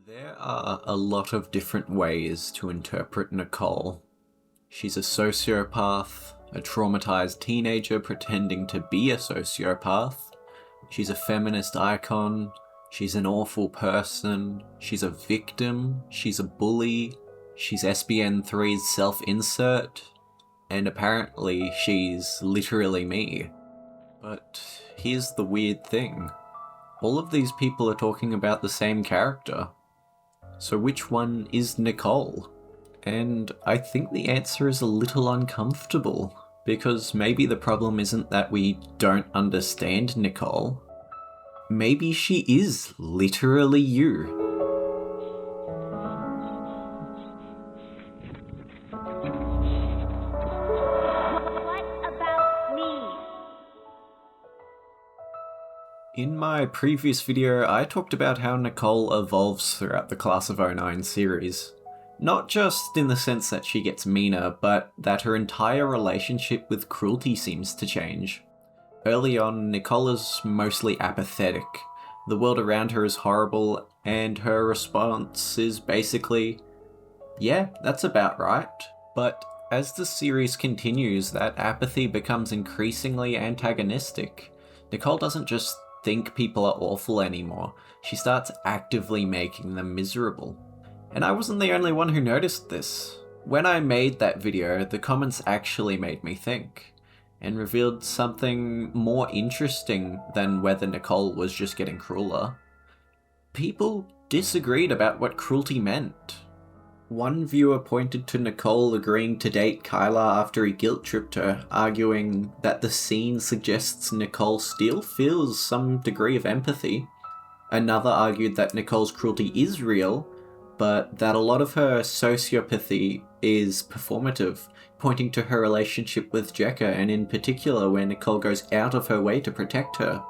There are a lot of different ways to interpret Nicole. She's a sociopath, a traumatized teenager pretending to be a sociopath. She's a feminist icon. She's an awful person. She's a victim. She's a bully. She's SBN3's self-insert. And apparently she's literally me. But here's the weird thing. All of these people are talking about the same character. So which one is Nicole? And I think the answer is a little uncomfortable, because maybe the problem isn't that we don't understand Nicole. Maybe she is literally you. In my previous video, I talked about how Nicole evolves throughout the Class of '09 series. Not just in the sense that she gets meaner, but that her entire relationship with cruelty seems to change. Early on, Nicole is mostly apathetic. The world around her is horrible, and her response is basically, yeah, that's about right. But as the series continues, that apathy becomes increasingly antagonistic. Nicole doesn't just think people are awful anymore, she starts actively making them miserable. And I wasn't the only one who noticed this. When I made that video, the comments actually made me think, and revealed something more interesting than whether Nicole was just getting crueler. People disagreed about what cruelty meant. One viewer pointed to Nicole agreeing to date Kyla after he guilt-tripped her, arguing that the scene suggests Nicole still feels some degree of empathy. Another argued that Nicole's cruelty is real, but that a lot of her sociopathy is performative, pointing to her relationship with Jekka, and in particular where Nicole goes out of her way to protect her.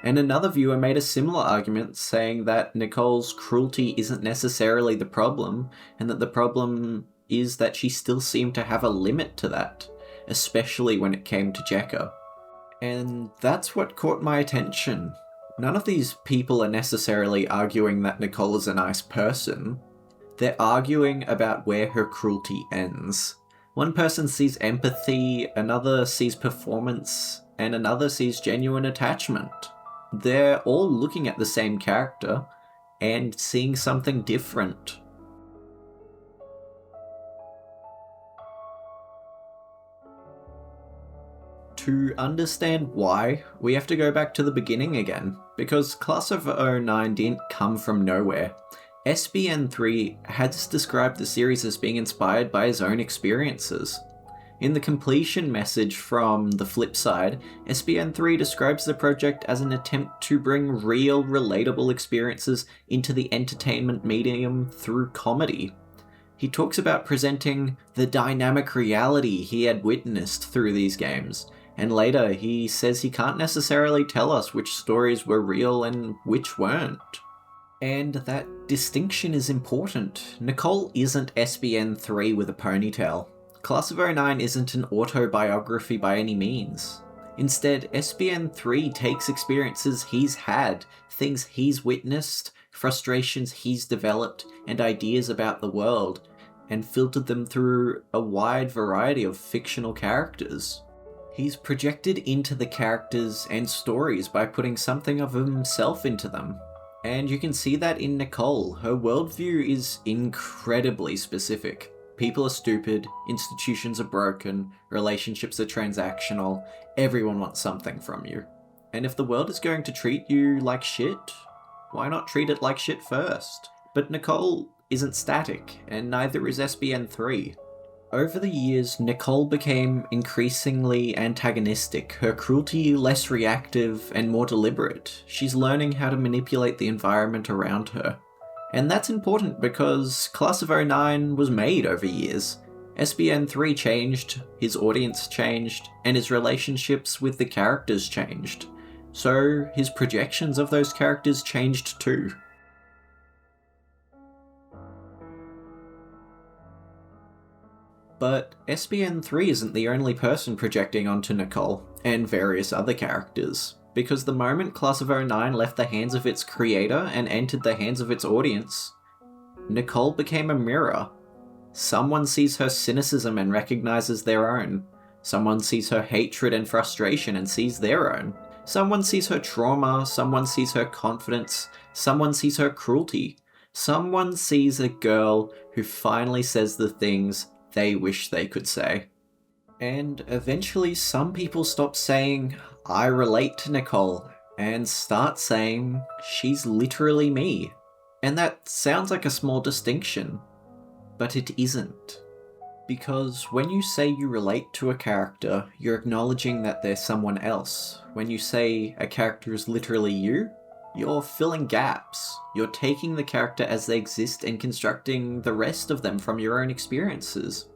And another viewer made a similar argument, saying that Nicole's cruelty isn't necessarily the problem, and that the problem is that she still seemed to have a limit to that, especially when it came to Jekka. And that's what caught my attention. None of these people are necessarily arguing that Nicole is a nice person. They're arguing about where her cruelty ends. One person sees empathy, another sees performance, and another sees genuine attachment. They're all looking at the same character and seeing something different. To understand why, we have to go back to the beginning again, because Class of '09 didn't come from nowhere. SBN3 has described the series as being inspired by his own experiences. In the completion message from the flip side, SBN3 describes the project as an attempt to bring real, relatable experiences into the entertainment medium through comedy. He talks about presenting the dynamic reality he had witnessed through these games, and later he says he can't necessarily tell us which stories were real and which weren't. And that distinction is important. Nicole isn't SBN3 with a ponytail. Class of '09 isn't an autobiography by any means. Instead, SBN3 takes experiences he's had, things he's witnessed, frustrations he's developed, and ideas about the world, and filtered them through a wide variety of fictional characters. He's projected into the characters and stories by putting something of himself into them. And you can see that in Nicole. Her worldview is incredibly specific. People are stupid, institutions are broken, relationships are transactional, everyone wants something from you. And if the world is going to treat you like shit, why not treat it like shit first? But Nicole isn't static, and neither is SBN3. Over the years, Nicole became increasingly antagonistic, her cruelty less reactive and more deliberate. She's learning how to manipulate the environment around her. And that's important because Class of '09 was made over years. SBN3 changed, his audience changed, and his relationships with the characters changed. So his projections of those characters changed too. But SBN3 isn't the only person projecting onto Nicole and various other characters. because the moment Class of '09 left the hands of its creator and entered the hands of its audience, Nicole became a mirror. Someone sees her cynicism and recognizes their own. Someone sees her hatred and frustration and sees their own. Someone sees her trauma, someone sees her confidence, someone sees her cruelty. Someone sees a girl who finally says the things they wish they could say. And eventually some people stop saying, I relate to Nicole, and start saying, she's literally me. And that sounds like a small distinction, but it isn't. Because when you say you relate to a character, you're acknowledging that they're someone else. When you say a character is literally you, you're filling gaps. You're taking the character as they exist and constructing the rest of them from your own experiences.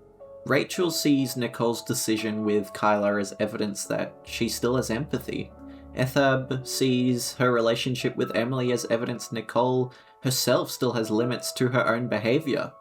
Rachel sees Nicole's decision with Kyla as evidence that she still has empathy. Ethab sees her relationship with Emily as evidence Nicole herself still has limits to her own behaviour.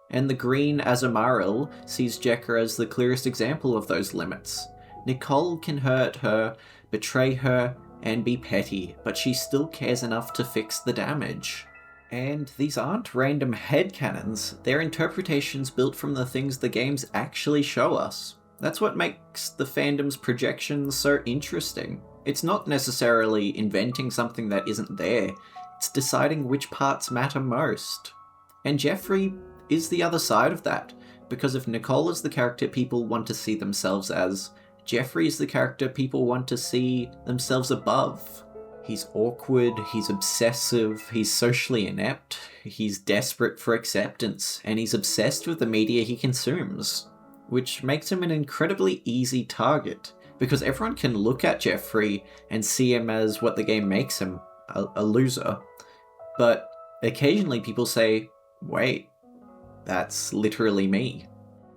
And the green Azumaril sees Jekka as the clearest example of those limits. Nicole can hurt her, betray her, and be petty, but she still cares enough to fix the damage. And these aren't random headcanons, they're interpretations built from the things the games actually show us. That's what makes the fandom's projections so interesting. It's not necessarily inventing something that isn't there, it's deciding which parts matter most. And Jeffrey is the other side of that, because if Nicole is the character people want to see themselves as, Jeffrey is the character people want to see themselves above. He's awkward, he's obsessive, he's socially inept, he's desperate for acceptance, and he's obsessed with the media he consumes, which makes him an incredibly easy target, because everyone can look at Jeffrey and see him as what the game makes him, a loser. But occasionally people say, wait, that's literally me.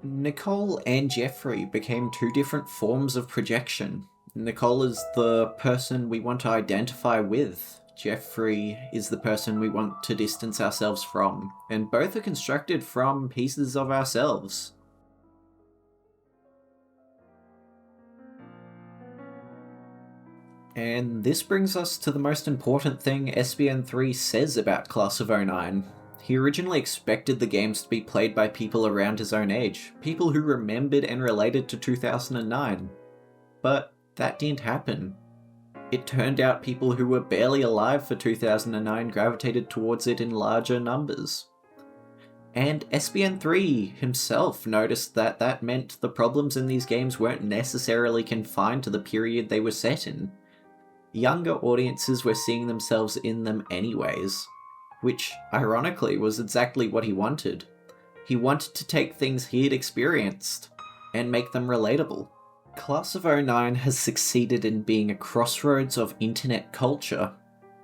Nicole and Jeffrey became two different forms of projection. Nicole is the person we want to identify with. Jeffrey is the person we want to distance ourselves from. And both are constructed from pieces of ourselves. And this brings us to the most important thing SBN3 says about Class of '09. He originally expected the games to be played by people around his own age, people who remembered and related to 2009. But that didn't happen. It turned out people who were barely alive for 2009 gravitated towards it in larger numbers. And SBN3 himself noticed that that meant the problems in these games weren't necessarily confined to the period they were set in. Younger audiences were seeing themselves in them anyways. Which, ironically, was exactly what he wanted. He wanted to take things he had experienced and make them relatable. Class of '09 has succeeded in being a crossroads of internet culture,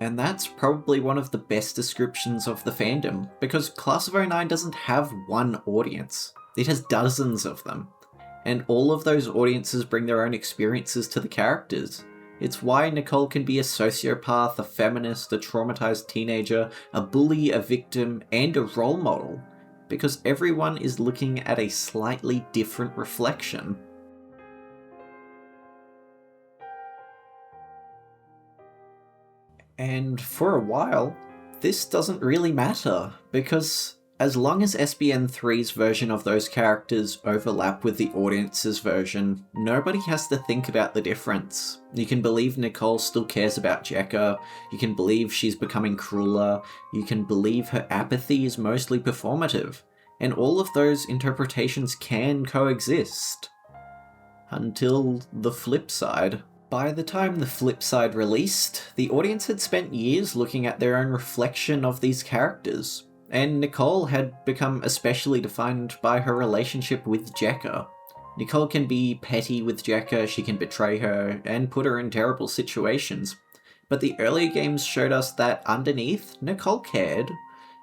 and that's probably one of the best descriptions of the fandom, because Class of '09 doesn't have one audience. It has dozens of them, and all of those audiences bring their own experiences to the characters. It's why Nicole can be a sociopath, a feminist, a traumatized teenager, a bully, a victim, and a role model, because everyone is looking at a slightly different reflection. And for a while, this doesn't really matter, because as long as SBN3's version of those characters overlap with the audience's version, nobody has to think about the difference. You can believe Nicole still cares about Jekka, you can believe she's becoming crueler, you can believe her apathy is mostly performative, and all of those interpretations can coexist. Until the flip side. By the time the flip side released, the audience had spent years looking at their own reflection of these characters. And Nicole had become especially defined by her relationship with Jekka. Nicole can be petty with Jekka, she can betray her, and put her in terrible situations. But the earlier games showed us that underneath, Nicole cared.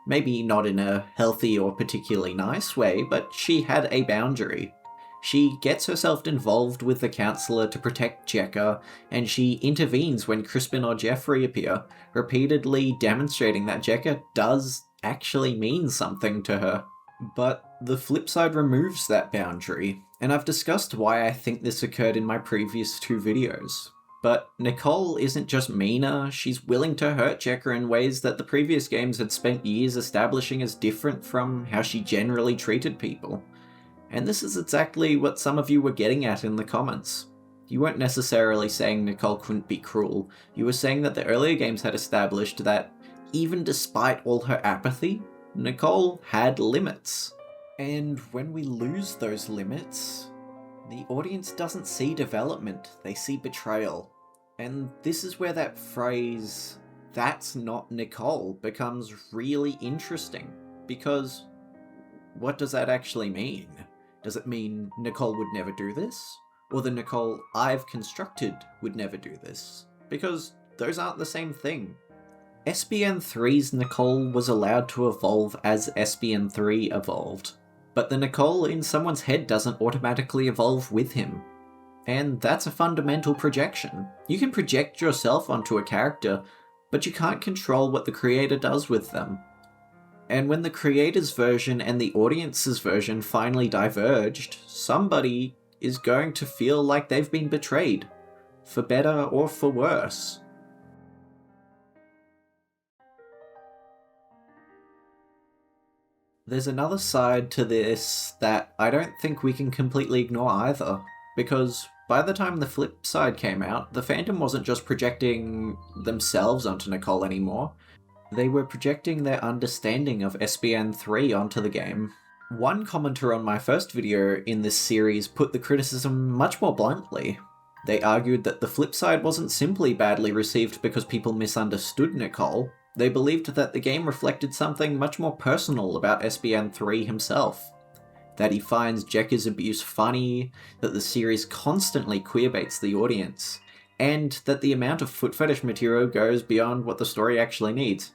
Maybe not in a healthy or particularly nice way, but she had a boundary. She gets herself involved with the counselor to protect Jekka, and she intervenes when Crispin or Jeffrey appear, repeatedly demonstrating that Jekka does actually mean something to her. But the flip side removes that boundary, and I've discussed why I think this occurred in my previous two videos. But Nicole isn't just meaner, she's willing to hurt Jerma in ways that the previous games had spent years establishing as different from how she generally treated people. And this is exactly what some of you were getting at in the comments. You weren't necessarily saying Nicole couldn't be cruel, you were saying that the earlier games had established that, even despite all her apathy, Nicole had limits. And when we lose those limits, the audience doesn't see development, they see betrayal. And this is where that phrase, "that's not Nicole," becomes really interesting. Because what does that actually mean? Does it mean Nicole would never do this? Or the Nicole I've constructed would never do this? Because those aren't the same thing. SBN3's Nicole was allowed to evolve as SBN3 evolved, but the Nicole in someone's head doesn't automatically evolve with him. And that's a fundamental projection. You can project yourself onto a character, but you can't control what the creator does with them. And when the creator's version and the audience's version finally diverged, somebody is going to feel like they've been betrayed, for better or for worse. There's another side to this that I don't think we can completely ignore either, because by the time the flip side came out, the fandom wasn't just projecting themselves onto Nicole anymore, they were projecting their understanding of SBN3 onto the game. One commenter on my first video in this series put the criticism much more bluntly. They argued that the flip side wasn't simply badly received because people misunderstood Nicole, they believed that the game reflected something much more personal about SBN3 himself. That he finds Jerma's abuse funny, that the series constantly queerbaits the audience, and that the amount of foot fetish material goes beyond what the story actually needs.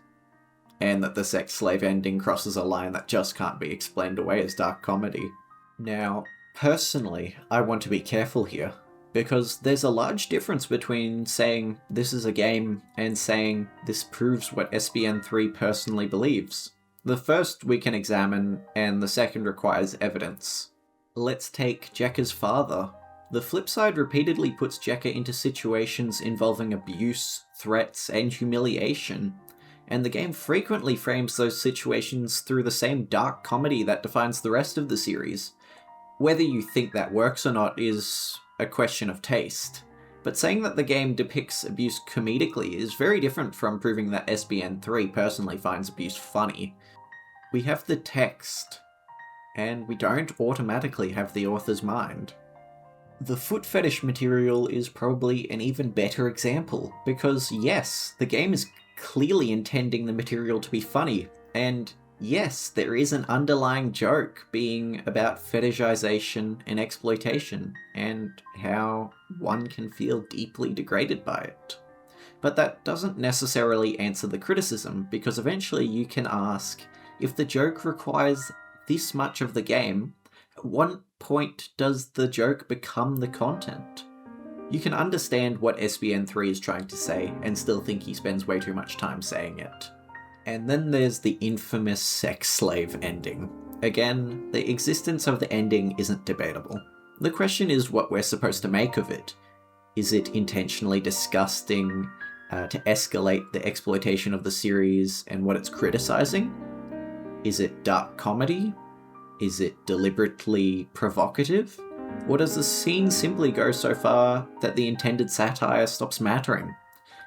And that the sex slave ending crosses a line that just can't be explained away as dark comedy. Now, personally, I want to be careful here, because there's a large difference between saying this is a game and saying this proves what SBN3 personally believes. The first we can examine, and the second requires evidence. Let's take Jerma's father. The flip side repeatedly puts Jerma into situations involving abuse, threats, and humiliation, and the game frequently frames those situations through the same dark comedy that defines the rest of the series. Whether you think that works or not is a question of taste, but saying that the game depicts abuse comedically is very different from proving that SBN3 personally finds abuse funny. We have the text, and we don't automatically have the author's mind. The foot fetish material is probably an even better example, because yes, the game is clearly intending the material to be funny, and yes, there is an underlying joke being about fetishization and exploitation, and how one can feel deeply degraded by it. But that doesn't necessarily answer the criticism, because eventually you can ask, if the joke requires this much of the game, at what point does the joke become the content? You can understand what SBN3 is trying to say, and still think he spends way too much time saying it. And then there's the infamous sex slave ending. Again, the existence of the ending isn't debatable. The question is what we're supposed to make of it. Is it intentionally disgusting to escalate the exploitation of the series and what it's criticizing? Is it dark comedy? Is it deliberately provocative? Or does the scene simply go so far that the intended satire stops mattering?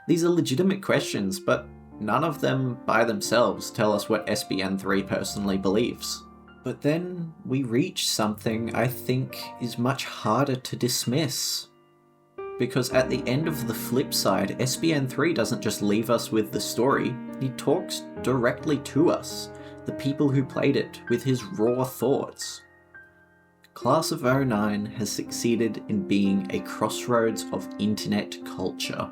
These are legitimate questions, but none of them by themselves tell us what SBN3 personally believes. But then we reach something I think is much harder to dismiss. Because at the end of the flip side, SBN3 doesn't just leave us with the story, he talks directly to us, the people who played it, with his raw thoughts. Class of 09 has succeeded in being a crossroads of internet culture.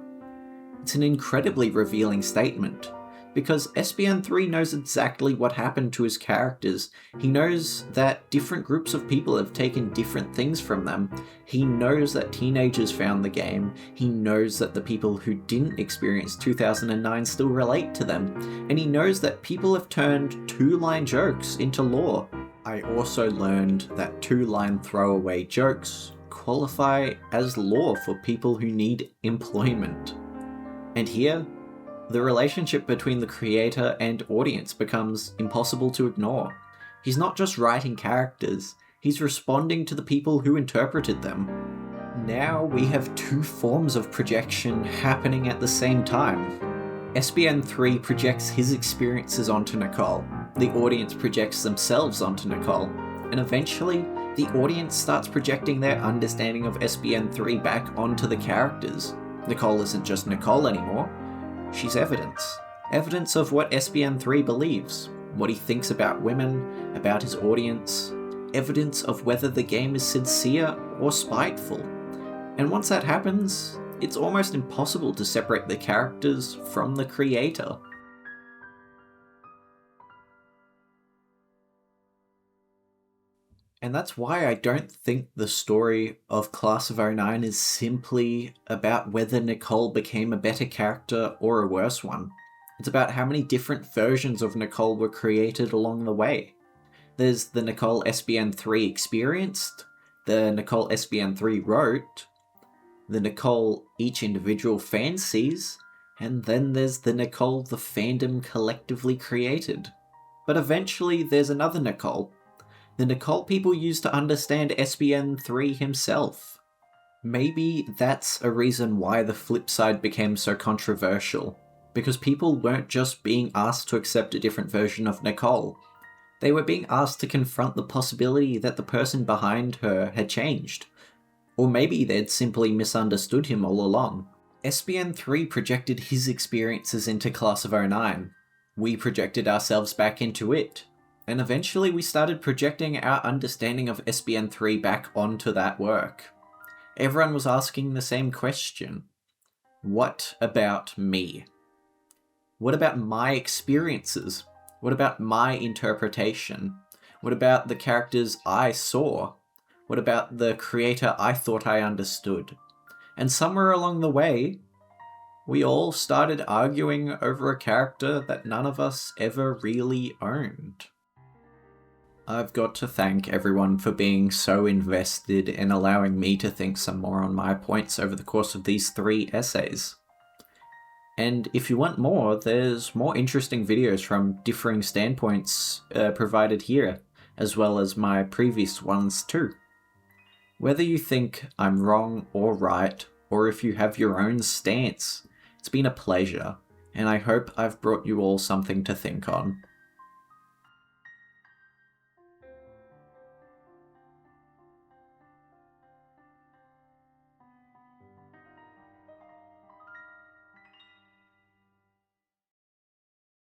It's an incredibly revealing statement, because SBN3 knows exactly what happened to his characters. He knows that different groups of people have taken different things from them. He knows that teenagers found the game. He knows that the people who didn't experience 2009 still relate to them. And he knows that people have turned two-line jokes into lore. I also learned that two-line throwaway jokes qualify as law for people who need employment. And here, the relationship between the creator and audience becomes impossible to ignore. He's not just writing characters, he's responding to the people who interpreted them. Now we have two forms of projection happening at the same time. SBN3 projects his experiences onto Nicole, the audience projects themselves onto Nicole, and eventually, the audience starts projecting their understanding of SBN3 back onto the characters. Nicole isn't just Nicole anymore, she's evidence. Evidence of what SBN3 believes, what he thinks about women, about his audience, evidence of whether the game is sincere or spiteful. And once that happens, it's almost impossible to separate the characters from the creator. And that's why I don't think the story of Class of '09 is simply about whether Nicole became a better character or a worse one. It's about how many different versions of Nicole were created along the way. There's the Nicole SBN3 experienced, the Nicole SBN3 wrote, the Nicole each individual fan sees, and then there's the Nicole the fandom collectively created. But eventually there's another Nicole. The Nicole people used to understand SBN3 himself. Maybe that's a reason why the flip side became so controversial, because people weren't just being asked to accept a different version of Nicole. They were being asked to confront the possibility that the person behind her had changed. Or maybe they'd simply misunderstood him all along. SBN3 projected his experiences into Class of '09. We projected ourselves back into it. And eventually we started projecting our understanding of SBN3 back onto that work. Everyone was asking the same question. What about me? What about my experiences? What about my interpretation? What about the characters I saw? What about the creator I thought I understood? And somewhere along the way, we all started arguing over a character that none of us ever really owned. I've got to thank everyone for being so invested in allowing me to think some more on my points over the course of these 3 essays. And if you want more, there's more interesting videos from differing standpoints provided here, as well as my previous ones too. Whether you think I'm wrong or right, or if you have your own stance, it's been a pleasure, and I hope I've brought you all something to think on.